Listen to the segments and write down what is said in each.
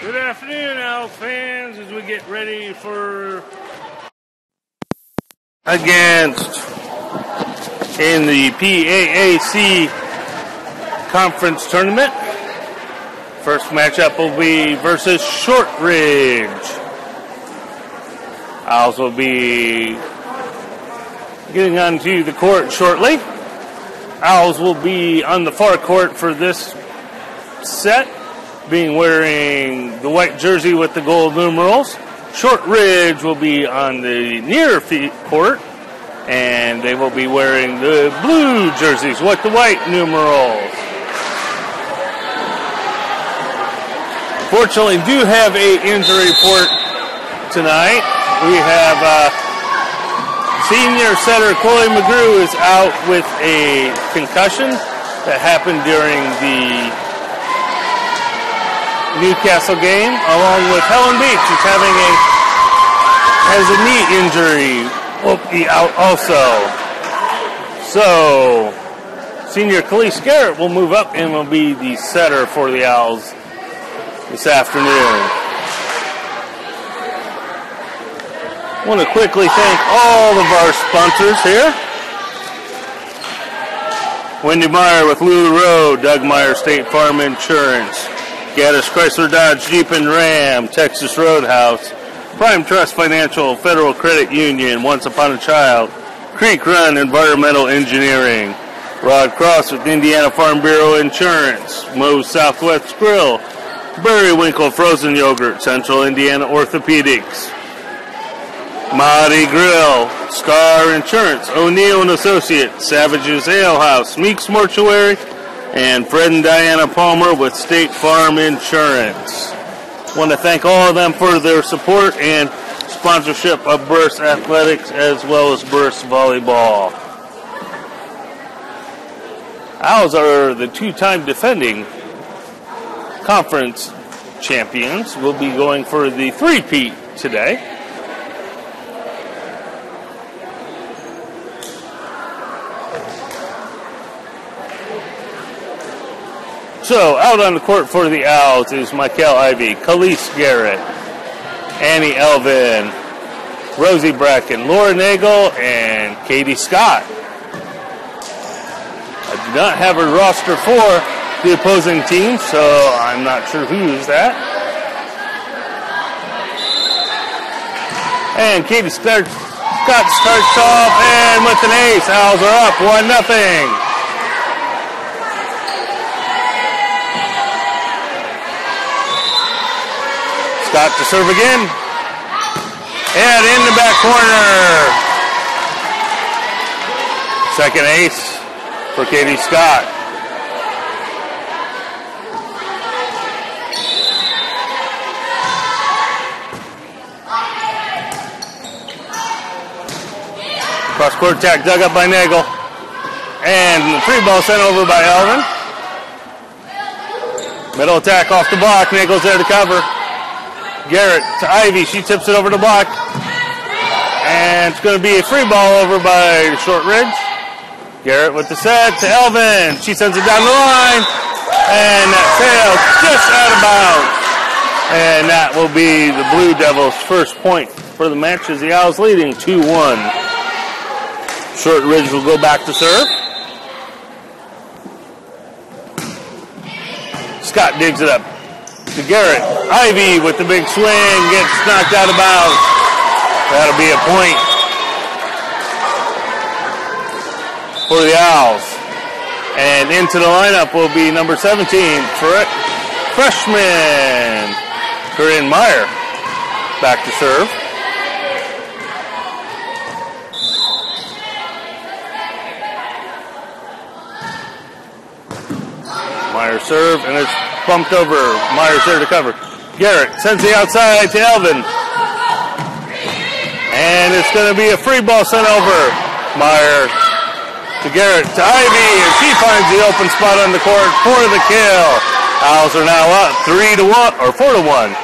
Good afternoon, Owl fans, as we get ready for against in the PAAC Conference Tournament. First matchup will be versus Shortridge. Owls will be getting onto the court shortly. Owls will be on the far court for this set, being wearing the white jersey with the gold numerals. Shortridge will be on the near court, and they will be wearing the blue jerseys with the white numerals. Fortunately, do have a injury report tonight. We have senior setter Chloe McGrew is out with a concussion that happened during the Newcastle game, along with Helen Beach, who's has a knee injury, will be out also. So, senior Khalees Garrett will move up and will be the setter for the Owls this afternoon. I want to quickly thank all of our sponsors here. Wendy Meyer with Lulu Road, Doug Meyer State Farm Insurance, Gaddis Chrysler Dodge Jeep and Ram, Texas Roadhouse, Prime Trust Financial, Federal Credit Union, Once Upon a Child, Creek Run Environmental Engineering, Rod Cross with Indiana Farm Bureau Insurance, Moe's Southwest Grill, Berrywinkle Frozen Yogurt, Central Indiana Orthopedics, Mahdi Grill, Star Insurance, O'Neill & Associates, Savage's Ale House, Meeks Mortuary, and Fred and Diana Palmer with State Farm Insurance. I want to thank all of them for their support and sponsorship of Burris Athletics as well as Burris Volleyball. Owls are the two-time defending conference champions. We'll be going for the three-peat today. So, out on the court for the Owls is Michael Ivey, Khalees Garrett, Annie Elvin, Rosie Bracken, Laura Nagel, and Katie Scott. I do not have a roster for the opposing team, so I'm not sure who is that. And Katie Scott starts off, and with an ace, Owls are up 1-0. Scott to serve again. And in the back corner. Second ace for Katie Scott. Cross court attack dug up by Nagel. And the free ball sent over by Elvin. Middle attack off the block. Nagel's there to cover. Garrett to Ivy. She tips it over the block. And it's going to be a free ball over by Shortridge. Garrett with the set to Elvin. She sends it down the line. And that sails just out of bounds. And that will be the Blue Devils' first point for the match as the Owls leading 2-1. Shortridge will go back to serve. Scott digs it up to Garrett. Ivy with the big swing gets knocked out of bounds. That'll be a point for the Owls. And into the lineup will be number 17, freshman Corinne Meyer, back to serve. Meyer serve, and it's bumped over. Meyer's there to cover. Garrett sends the outside to Elvin. And it's going to be a free ball sent over. Meyer to Garrett to Ivy, and she finds the open spot on the court for the kill. Owls are now up 3-1 or 4-1.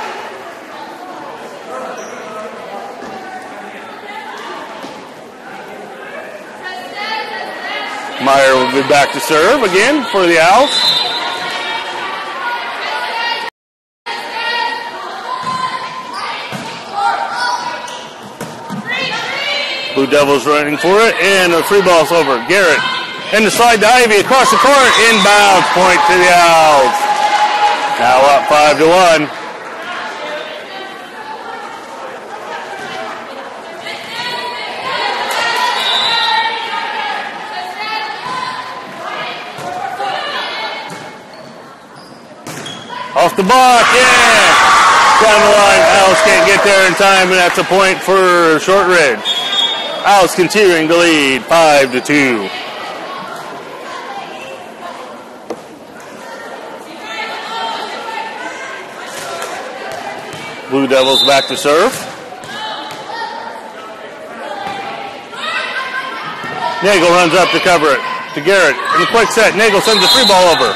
Meyer will be back to serve again for the Owls. Blue Devils running for it, and the free ball's over. Garrett, and the slide to Ivy across the court, inbounds, point to the Owls. Now up 5-1. Off the block, yeah! Down the line, Owls can't get there in time, and that's a point for Shortridge. Owls continuing to lead, 5-2. Blue Devils back to serve. Nagel runs up to cover it to Garrett. In a quick set, Nagel sends the free ball over.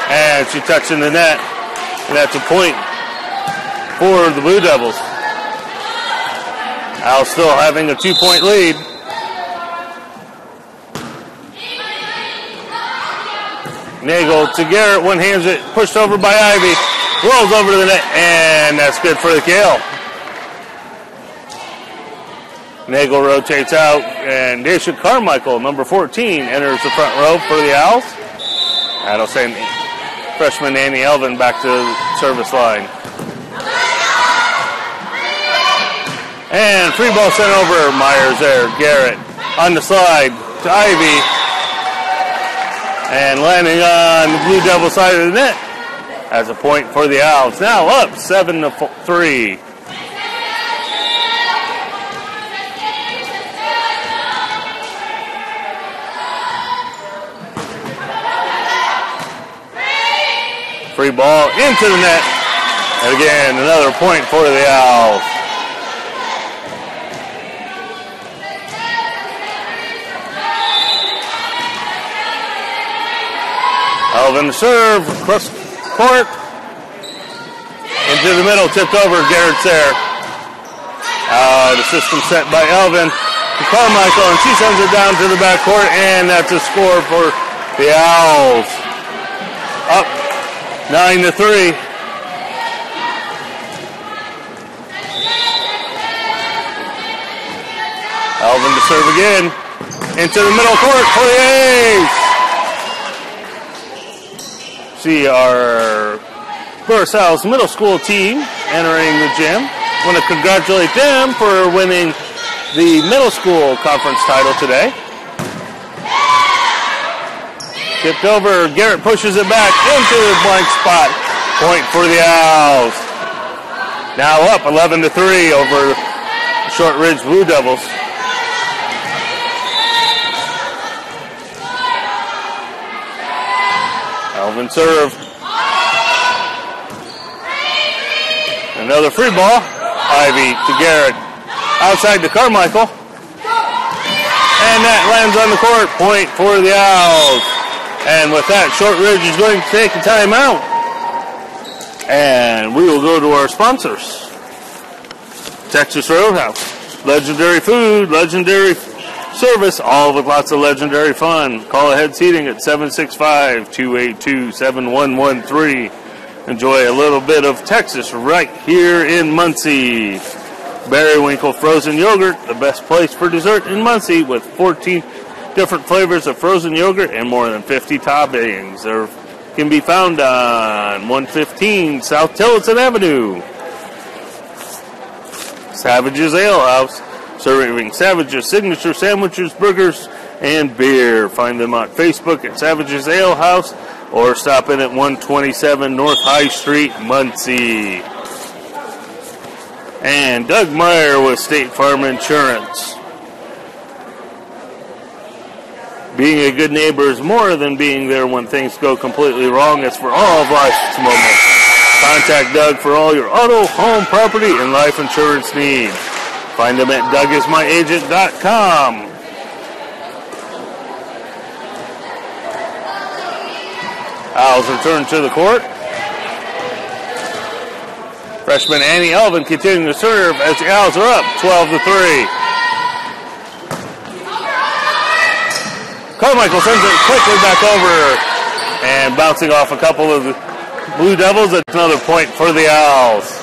And she touching the net. And that's a point for the Blue Devils. Owls still having a 2-point lead. Nagel to Garrett, one hands it, pushed over by Ivy. Rolls over to the net, and that's good for the kill. Nagel rotates out, and Daisha Carmichael, number 14, enters the front row for the Owls. That'll send freshman Annie Elvin back to the service line. And free ball sent over. Myers there. Garrett on the slide to Ivy. And landing on the Blue Devil side of the net as a point for the Owls. Now up 7-3. Free ball into the net. And again, another point for the Owls. Elvin serve, cross court. Into the middle, tipped over, Garrett's there. The system set by Elvin to Carmichael, and she sends it down to the backcourt, and that's a score for the Owls. Up 9-3. Elvin to serve again. Into the middle court for the A's. See our Burris Owls middle school team entering the gym. I want to congratulate them for winning the middle school conference title today. Tipped over, Garrett pushes it back into the blank spot. Point for the Owls. Now up 11-3 over Shortridge Blue Devils. Elvin serve. Another free ball. Ivy to Garrett. Outside to Carmichael. And that lands on the court. Point for the Owls. And with that, Shortridge is going to take a timeout. And we will go to our sponsors. Texas Roadhouse. Legendary food, legendary service, all with lots of legendary fun. Call ahead seating at 765-282-7113. Enjoy a little bit of Texas right here in Muncie. Berrywinkle frozen yogurt, the best place for dessert in Muncie, with 14 different flavors of frozen yogurt and more than 50 toppings. They can be found on 115 South Tillotson Avenue. Savage's Ale House, serving Savage's signature sandwiches, burgers, and beer. Find them on Facebook at Savage's Ale House or stop in at 127 North High Street, Muncie. And Doug Meyer with State Farm Insurance. Being a good neighbor is more than being there when things go completely wrong. It's for all of life's moments. Contact Doug for all your auto, home, property, and life insurance needs. Find them at dougismyagent.com. Owls return to the court. Freshman Annie Elvin continuing to serve as the Owls are up 12-3. Carmichael sends it quickly back over and bouncing off a couple of the Blue Devils. That's another point for the Owls.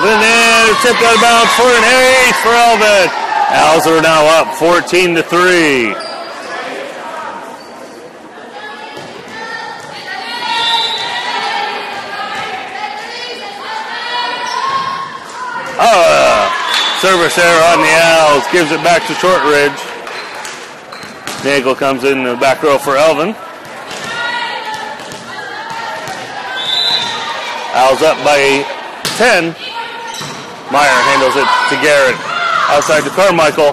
Elvin, and it's tipped out of bounds for an ace for Elvin. Owls are now up 14-3. Service error on the Owls, gives it back to Shortridge. Nagel comes in the back row for Elvin. Owls up by 10. Meyer handles it to Garrett. Outside to Carmichael.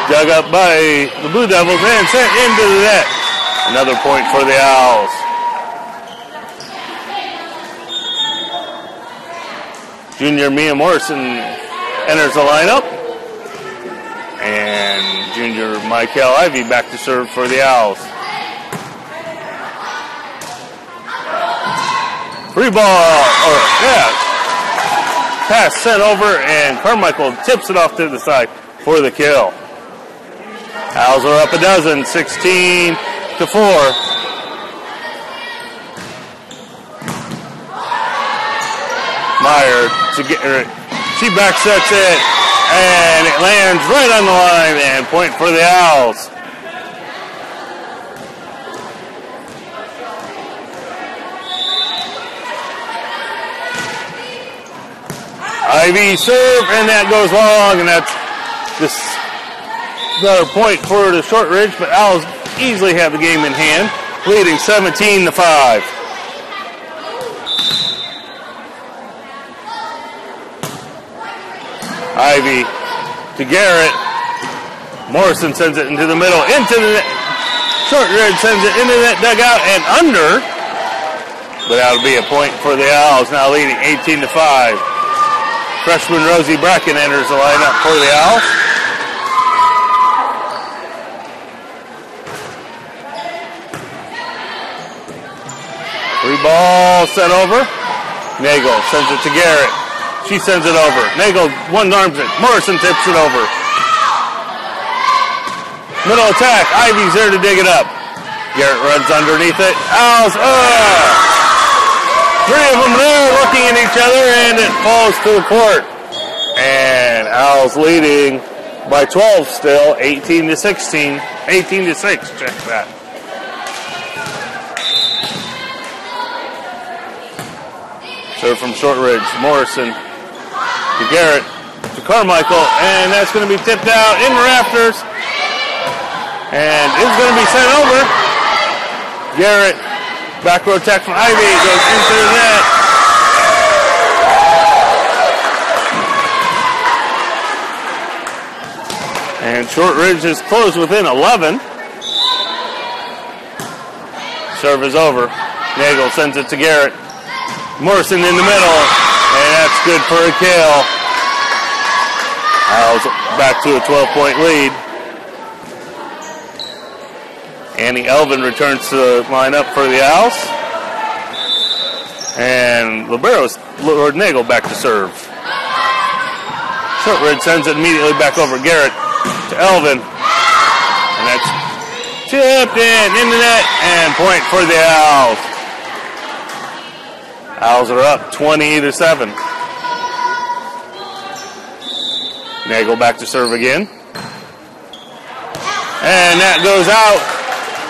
Dug up by the Blue Devils and sent into the net. Another point for the Owls. Junior Mia Morrison enters the lineup. And junior Michael Ivy back to serve for the Owls. Free ball, pass sent over, and Carmichael tips it off to the side for the kill. Owls are up a dozen, 16-4. Meyer to get her. She backsets it, and it lands right on the line, and point for the Owls. Ivy serve, and that goes long, and that's just another point for the Shortridge, but Owls easily have the game in hand, leading 17-5. Ivy to Garrett. Morrison sends it into the middle, into the net. Shortridge sends it into that dugout and under, but that'll be a point for the Owls, now leading 18-5. Freshman Rosie Bracken enters the lineup for the Owls. Free ball sent over. Nagel sends it to Garrett. She sends it over. Nagel one arms it. Morrison tips it over. Middle attack. Ivy's there to dig it up. Garrett runs underneath it. Owls. Three of them there looking at each other, and it falls to the court. And Owls leading by 12 still, 18-16. 18-6, check that. Serve from Shortridge. Morrison to Garrett to Carmichael, and that's going to be tipped out in the rafters. And it's going to be sent over. Garrett. Back row attack from Ivy, goes into the net. And Shortridge is closed within 11. Serve is over. Nagel sends it to Garrett. Morrison in the middle, and that's good for a kill. Owls back to a 12-point lead. Annie Elvin returns to the lineup for the Owls. And Lord Nagel back to serve. Shortridge sends it immediately back over Garrett to Elvin. And that's tipped in the net, and point for the Owls. Owls are up 20-7. Nagel back to serve again. And that goes out.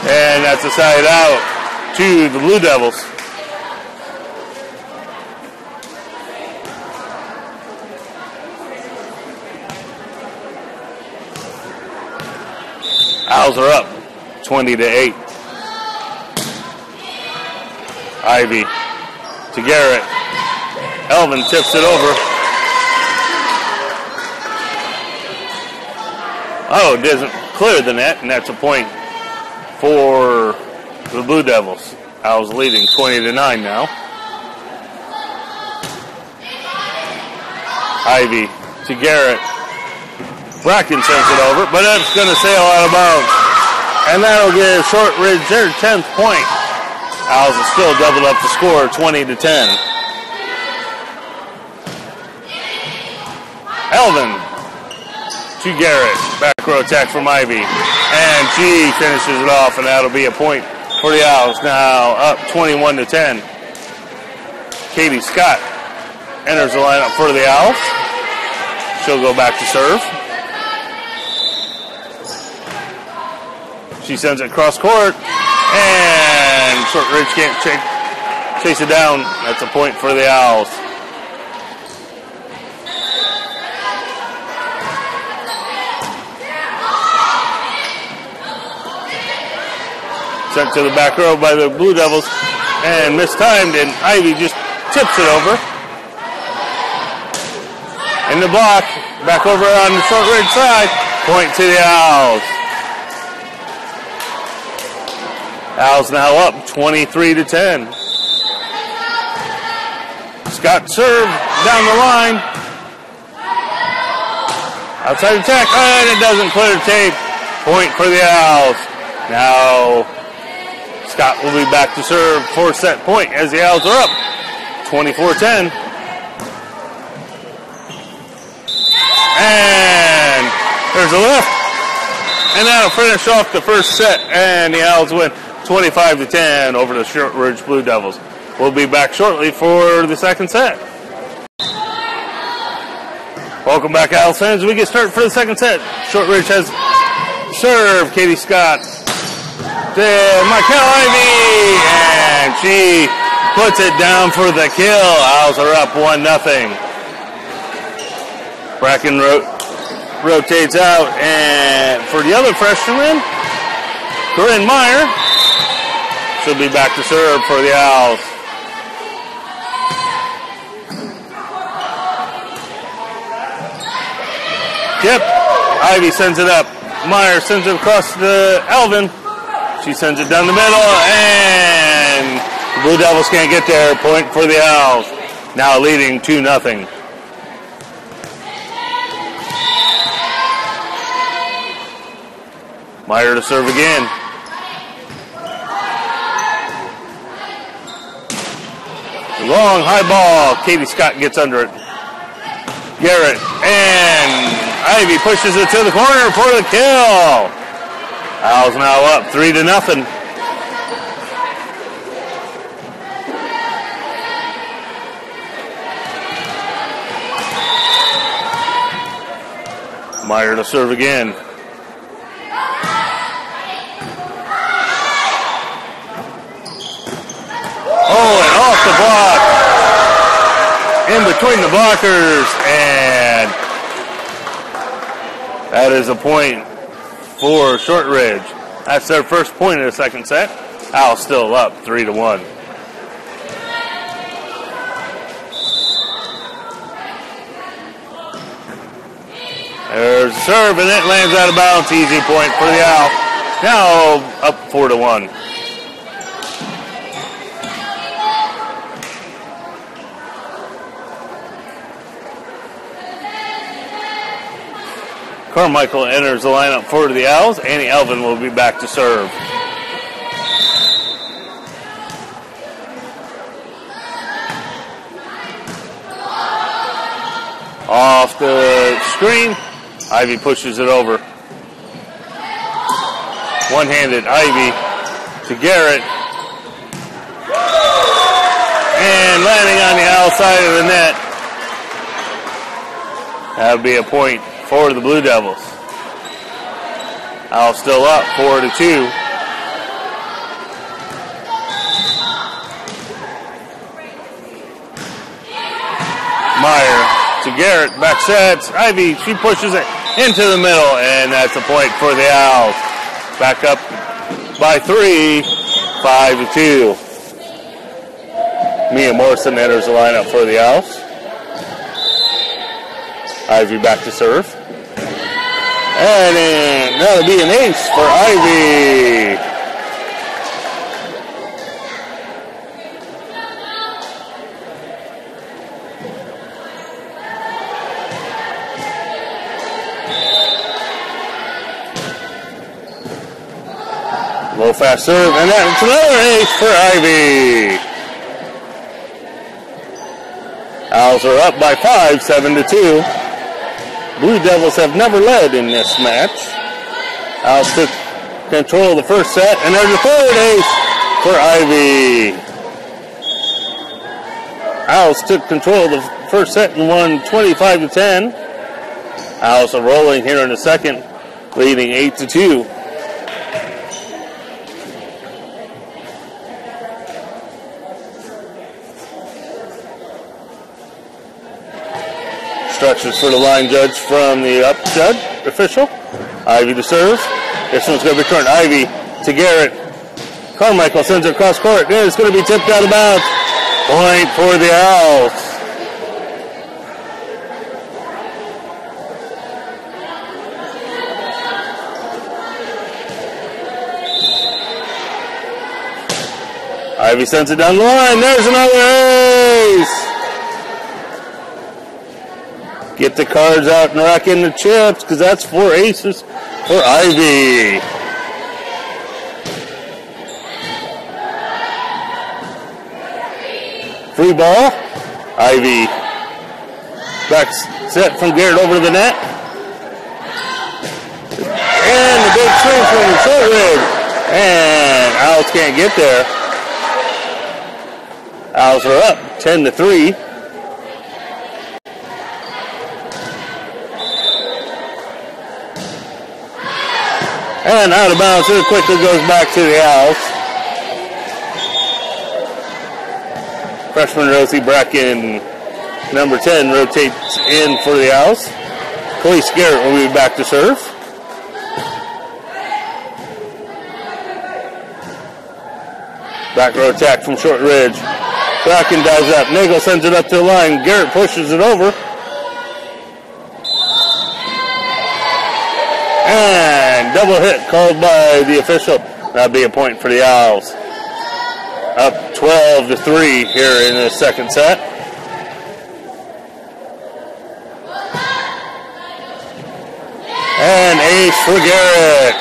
And that's a side out to the Blue Devils. Owls are up 20-8. Ivy to Garrett. Elvin tips it over. Oh, it doesn't clear the net, and that's a point for the Blue Devils. Owls leading 20-9 now. Ivy to Garrett. Bracken sends it over, but that's going to sail out of bounds. And that'll give Shortridge their 10th point. Owls have still doubled up the score, 20-10. Elvin to Garrett. Back row attack from Ivy. And she finishes it off, and that'll be a point for the Owls. Now up 21-10. Katie Scott enters the lineup for the Owls. She'll go back to serve. She sends it cross court, and Shortridge can't chase it down. That's a point for the Owls. Sent to the back row by the Blue Devils, and mistimed, and Ivy just tips it over. In the block, back over on the Shortridge side, point to the Owls. Owls now up 23-10. Scott serve down the line. Outside attack, and it doesn't clear the tape. Point for the Owls. Now Scott will be back to serve for set point as the Owls are up 24-10. And there's a lift. And that'll finish off the first set, and the Owls win 25-10 over the Shortridge Blue Devils. We'll be back shortly for the second set. Welcome back, Owls fans. We get started for the second set. Shortridge has serve. Katie Scott to Michael Ivy, and she puts it down for the kill. Owls are up 1-0. Bracken rotates out, and for the other freshman, Corinne Meyer, she'll be back to serve for the Owls. Yep, Ivy sends it up. Meyer sends it across to Alvin. She sends it down the middle, and the Blue Devils can't get there. Point for the Owls. Now leading 2-0. Meyer to serve again. Long high ball. Katie Scott gets under it. Garrett and Ivy pushes it to the corner for the kill. Owls now up 3-0. Meyer to serve again. Oh, and off the block. In between the blockers, and that is a point for Shortridge. That's their first point of the second set. Owls still up 3-1. There's a serve, and it lands out of bounds. Easy point for the Owls. Now up 4-1. Carmichael enters the lineup for the Owls. Annie Elvin will be back to serve. Off the screen, Ivy pushes it over. One-handed Ivy to Garrett. And landing on the outside of the net. That would be a point for the Blue Devils. Owls still up 4-2. Meyer to Garrett, back sets. Ivy, she pushes it into the middle, and that's a point for the Owls. Back up by 3, 5-2. Mia Morrison enters the lineup for the Owls. Ivy back to serve. And that'll be an ace for Ivy. Low fast serve, and that's another ace for Ivy. Owls are up by 5, 7-2. Blue Devils have never led in this match. Owls took control of the first set, and there's a third ace for Ivy. Owls took control of the first set and won 25-10. Owls are rolling here in the second, leading 8-2. Instructions for the line judge from the up judge official. Ivy to serve. This one's going to be turned. Ivy to Garrett. Carmichael sends it across court. It's going to be tipped out of bounds. Point for the Owls. Ivy sends it down the line. There's another ace. Get the cards out and rack in the chips, because that's 4 aces for Ivy. Free ball. Ivy. Back set from Garrett over to the net. And the big swing from Shortridge. And Owls can't get there. Owls are up 10-3. And out of bounds. It quickly goes back to the Owls. Freshman Rosie Bracken, number 10, rotates in for the Owls. Khalees Garrett will be back to serve. Back row attack from Shortridge. Bracken dives up. Nagel sends it up to the line. Garrett pushes it over. And double hit called by the official. That'll be a point for the Owls. Up 12-3 here in the second set. And ace for Garrett.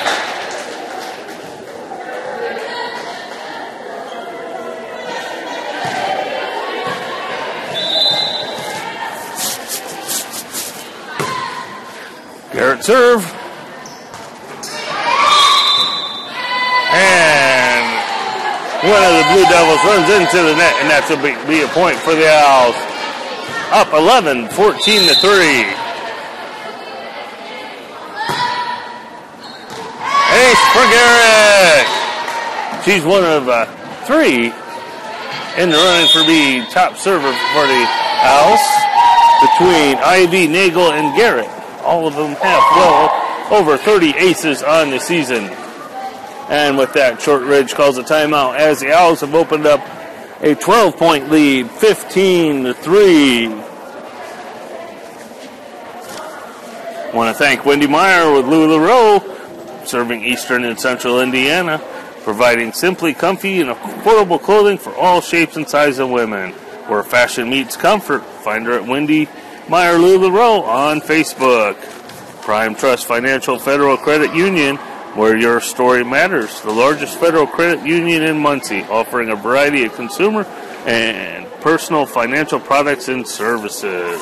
Garrett serve. And one of the Blue Devils runs into the net, and that's will be a point for the Owls. Up 11, 14-3. Ace for Garrett. She's one of 3 in the running for being top server for the Owls. Between Ivy, Nagel, and Garrett, all of them have well over 30 aces on the season. And with that, Shortridge calls a timeout as the Owls have opened up a 12-point lead, 15-3. Want to thank Wendy Meyer with Louis LaRoe, serving Eastern and Central Indiana, providing simply comfy and affordable clothing for all shapes and sizes of women. Where fashion meets comfort, find her at Wendy Meyer Louis LaRoe on Facebook. Prime Trust Financial Federal Credit Union, where your story matters. The largest federal credit union in Muncie, offering a variety of consumer and personal financial products and services.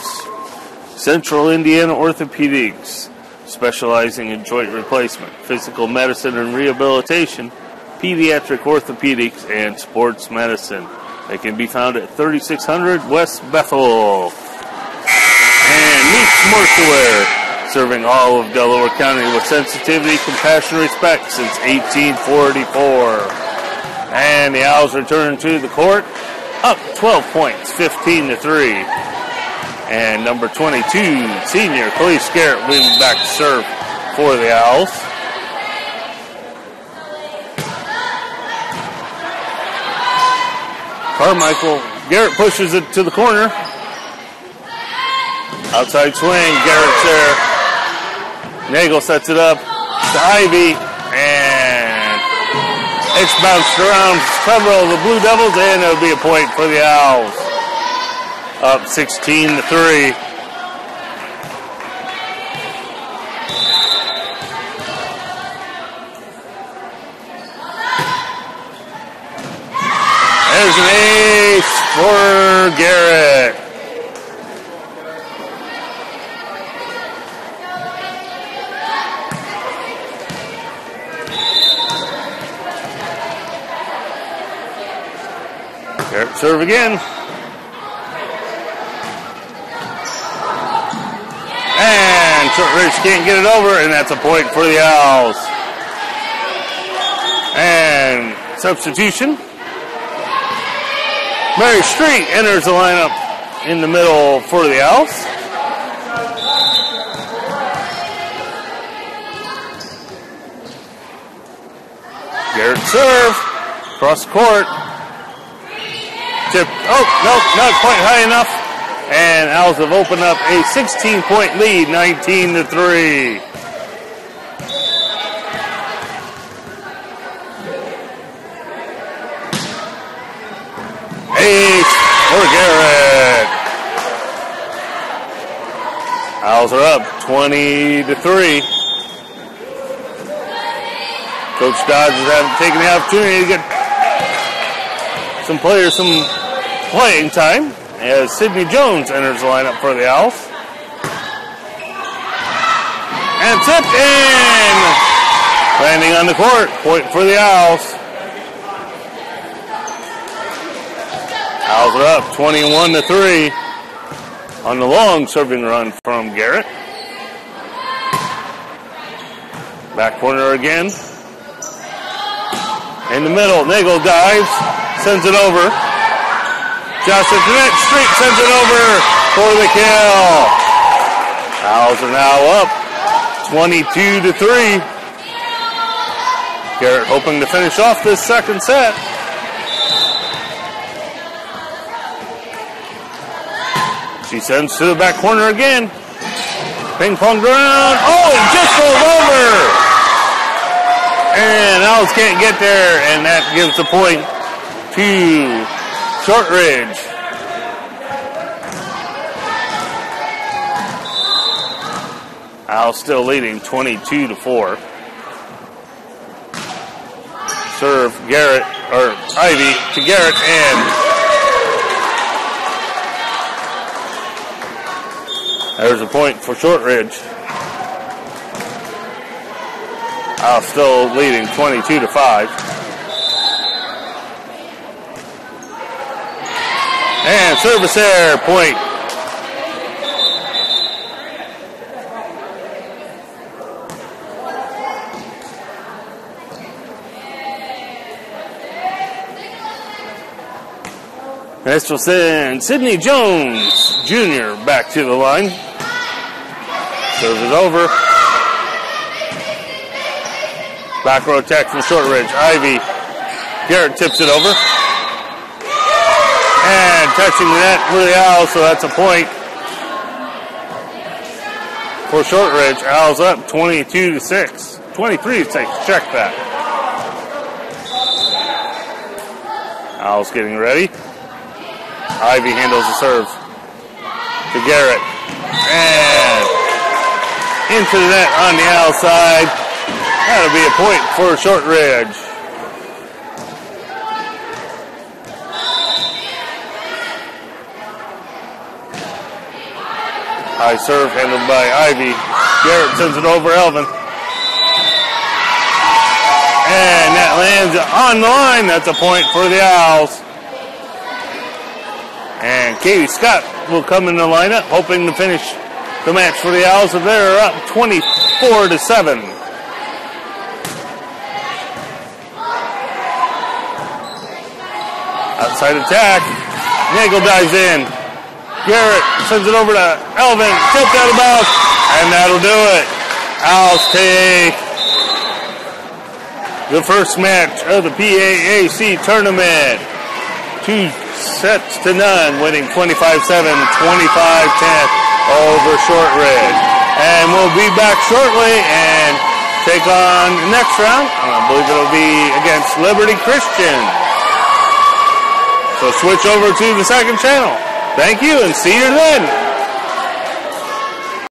Central Indiana Orthopedics, specializing in joint replacement, physical medicine and rehabilitation, pediatric orthopedics, and sports medicine. They can be found at 3600 West Bethel. And Meeks Mortuary, serving all of Delaware County with sensitivity, compassion, and respect since 1844. And the Owls return to the court, up 12 points, 15-3. And number 22, senior Khalees Garrett, will be back to serve for the Owls. Carmichael, Garrett pushes it to the corner. Outside swing, Garrett's there. Nagel sets it up to Ivy, and it's bounced around several of the Blue Devils, and it'll be a point for the Owls. Up 16-3. There's an ace for Garrett. Garrett serve again. And Shortridge can't get it over, and that's a point for the Owls. And substitution. Mary Street enters the lineup in the middle for the Owls. Garrett serve. Cross the court. Tip. Oh, no, not quite high enough. And Owls have opened up a 16-point lead, 19-3. Ace for Garrett. Owls are up 20-3. Coach Dodge has taken the opportunity to get some players some playing time as Sydney Jones enters the lineup for the Owls. And tipped in. Landing on the court. Point for the Owls. Owls are up 21-3 on the long serving run from Garrett. Back corner again. In the middle, Nagel dives, sends it over. Joshua Street sends it over for the kill. Owls are now up 22-3. Garrett hoping to finish off this second set. She sends to the back corner again. Ping pong around. Oh, it just goes over. And Owls can't get there, and that gives the point to Shortridge. Owls still leading 22-4. Serve Garrett, or Ivy to Garrett, and there's a point for Shortridge. Owls still leading 22-5. And service error, point. This will send Sydney Jones Jr. back to the line. Serve is over. Back row attack from Shortridge. Ivy. Garrett tips it over. And touching the net for the Owls, so that's a point for Shortridge. Owls up 22-6. 23-6. Check that. Owls getting ready. Ivy handles the serve to Garrett. And into the net on the outside. That'll be a point for Shortridge. High serve handled by Ivy. Garrett sends it over Elvin. And that lands on the line. That's a point for the Owls. And Katie Scott will come in the lineup, hoping to finish the match for the Owls. They're up 24-7. Outside attack. Nagel dives in. Garrett sends it over to Elvin. Tipped out of bounds. And that'll do it. Owls take the first match of the PAAC Tournament. 2-0, winning 25-7, 25-10 over Shortridge. And we'll be back shortly and take on the next round. I believe it'll be against Liberty Christian. So switch over to the second channel. Thank you and see you then.